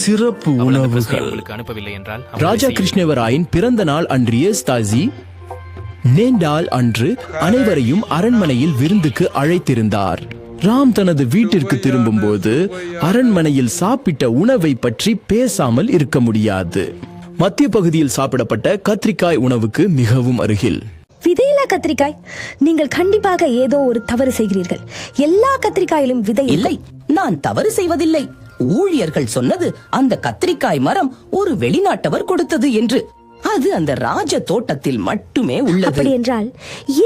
சிறப்பு உணவுகள். ராஜா கிருஷ்ணவராயின் பிறந்த நாள் அன்றிய ஸ்தாசி நேண்டால் அன்று அனைவரையும் அரண்மனையில் விருந்துக்கு அழைத்திருந்தார். ராம் தனது வீட்டிற்கு திரும்பும் போது அரண்மனையில் சாப்பிட்ட உணவை பற்றி பேசாமல் இருக்க முடியாது. மத்திய பகுதியில் சாப்பிடப்பட்ட கத்திரிக்காய் உணவுக்கு மிகவும் அருகில். விதையில்லா கத்திரிக்காய். நீங்கள் கண்டிப்பாக ஏதோ ஒரு தவறு செய்கிறீர்கள். எல்லா கத்திரிக்காயிலும் விதை இல்லை. நான் தவறு செய்வதில்லை. ஊழியர்கள் சொன்னது அந்த கத்திரிக்காய் மரம் ஒரு வெளிநாட்டவர் கொடுத்தது என்று. அது அந்த ராஜ தோட்டத்தில் மட்டுமே உள்ளது. அப்படி என்றால்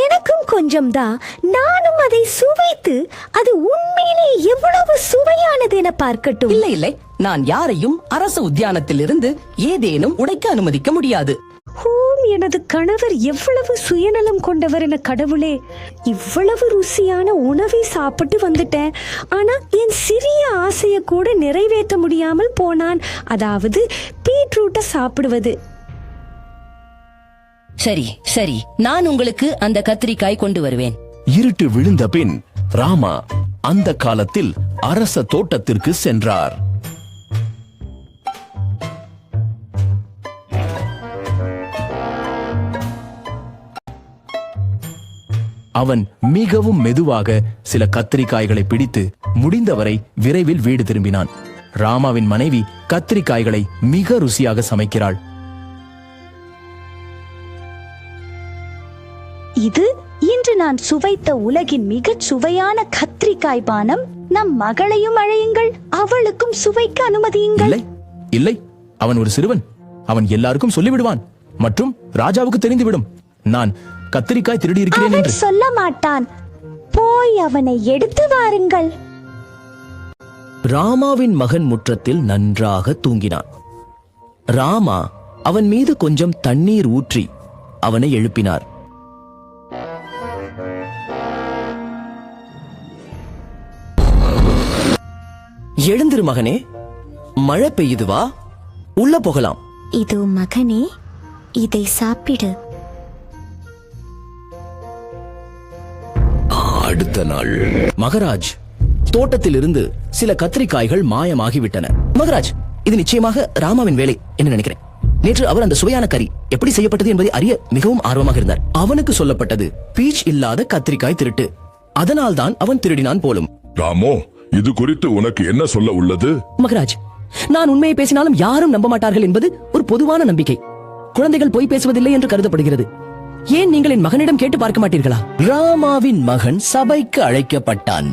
எனக்கும் கொஞ்சம் தான். நானும் அதை சுவைத்து அது உண்மையிலே எவ்வளவு சுவையானது என பார்க்கட்டும். இல்லை இல்லை, நான் யாரையும் அரச உத்தியானத்தில் இருந்து ஏதேனும் உடைக்க அனுமதிக்க முடியாது. எனது கணவர் எவ்வளவு சுயநலம் கொண்டவர் என கடவுளே. இவ்வளவு ருசியான உணவை சாப்பிட்டு வந்துட்டேன். ஆனா என் சிறிய ஆசையை கூட நிறைவேற்ற முடியாமல் போனான். அதாவது பீட்ரூட்டை சாப்பிடுவது. சரி சரி, நான் உங்களுக்கு அந்த கத்திரிக்காய் கொண்டு வருவேன். இருட்டு விழுந்த பின் ராமா அந்த காலத்தில் அரச தோட்டத்திற்கு சென்றார். அவன் மிகவும் மெதுவாக சில கத்திரிக்காய்களை பிடித்து முடிந்தவரை விரைவில் வீடு திரும்பினான். ராமாவின் மனைவி கத்திரிக்காய்களை மிக ருசியாக சமைக்கிறாள். இது இன்று நான் சுவைத்த உலகின் மிகச் சுவையான கத்திரிக்காய் பானம். நம் மகளையும் அழையுங்கள், அவளுக்கும் சுவைக்க அனுமதியுங்கள். இல்லை இல்லை, அவன் ஒரு சிறுவன். அவன் எல்லாருக்கும் சொல்லிவிடுவான் மற்றும் ராஜாவுக்கு தெரிந்துவிடும் நான் கத்திரிக்காய் திருடி இருக்கிறேன் என்று. சொல்ல மாட்டான். போய் அவனை எடுத்து வாருங்கள். ராமாவின் மகன் முற்றத்தில் நன்றாக தூங்கினான். ராமா அவன் மீது கொஞ்சம் தண்ணீர் ஊற்றி அவனை எழுப்பினார். எழுந்திரு மகனே, மழை பெய்யுது, வா உள்ள போகலாம். இதோ மகனே, இதை சாப்பிடு. அடுத்த நாள் மகராஜ் தோட்டத்தில் இருந்து சில கத்திரிக்காய்கள் மாயமாகிவிட்டன. மகராஜ், இது நிச்சயமாக ராமாவின் வேலை என்று நினைக்கிறேன். நேற்று அவர் அந்த சுவையான கறி எப்படி செய்யப்பட்டது என்பதை அறிய மிகவும் ஆர்வமாக இருந்தார். அவனுக்கு சொல்லப்பட்டது பீச் இல்லாத கத்திரிக்காய் திருட்டு. அதனால் தான் அவன் திருடினான் போலும். ராமோ, இது குறித்து உனக்கு என்ன சொல்ல உள்ளது? மகராஜ், நான் உண்மையை பேசினாலும் யாரும் நம்ப மாட்டார்கள் என்பது ஒரு பொதுவான நம்பிக்கை. குழந்தைகள் பொய் பேசுவதில்லை என்று கருதப்படுகிறது. ஏன் நீங்கள் என் மகனிடம் கேட்டு பார்க்க மாட்டீர்களா? ராமாவின் மகன் சபைக்கு அழைக்கப்பட்டான்.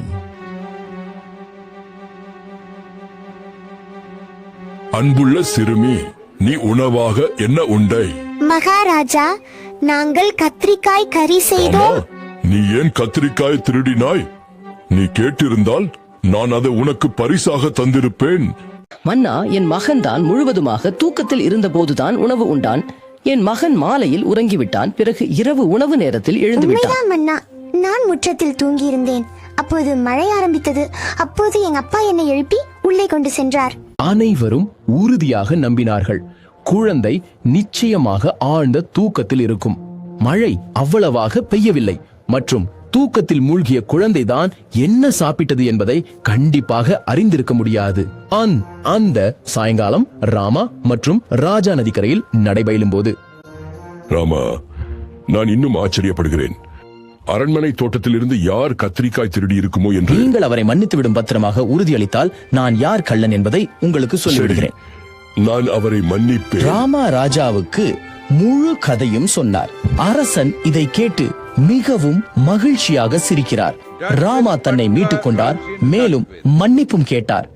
அன்புள்ள சிறுமி, நீ உணவாக என்ன உண்டை? மகாராஜா, நாங்கள் கத்திரிக்காய் கறி செய்தோம். நீ ஏன் கத்திரிக்காய் திருடினாய்? நீ கேட்டிருந்தால் நான் அதை உனக்கு பரிசாக தந்திருப்பேன். மன்னா, என் மகன் தான் முழுவதுமாக தூக்கத்தில் இருந்த போதுதான் உணவு உண்டான். என் மகன் மாலையில் உறங்கிவிட்டான். பிறகு இரவு உணவு நேரத்தில் எழுந்து விட்டான். மன்னா, நான் முற்றத்தில் தூங்கியிருந்தேன். அப்போது மழை ஆரம்பித்தது. அப்போது எங்க அப்பா என்னை எழுப்பி உள்ளே கொண்டு சென்றார். அனைவரும் உறுதியாக நம்பினார்கள் குழந்தை நிச்சயமாக ஆழ்ந்த தூக்கத்தில் இருக்கும். மழை அவ்வளவாக பெய்யவில்லை மற்றும் தூக்கத்தில் மூழ்கிய குழந்தைதான் என்ன சாப்பிட்டது என்பதை கண்டிப்பாக அறிந்திருக்க முடியாது. அந்த சாயங்காலம் ராமா மற்றும் ராஜா நதிக்கரையில் நடைபயிலும் போது, ராமா, நான் இன்னும் ஆச்சரியப்படுகிறேன். அரண்மனை தோட்டத்தில் இருந்து யார் கத்திரிக்காய் திருடி இருக்குமோ என்று. நீங்கள் அவரை மன்னித்து விடும் பத்திரமாக உறுதியளித்தால் நான் யார் கள்ளன் என்பதை உங்களுக்கு சொல்லிவிடுகிறேன். நான் அவரை மன்னிப்பேன். ராமா ராஜாவுக்கு முழு கதையும் சொன்னார். அரசன் இதை கேட்டு மிகவும் மகிழ்ச்சியாக சிரிக்கிறார். ராமா தன்னை மீட்டுக் கொண்டார், மேலும் மன்னிப்பும் கேட்டார்.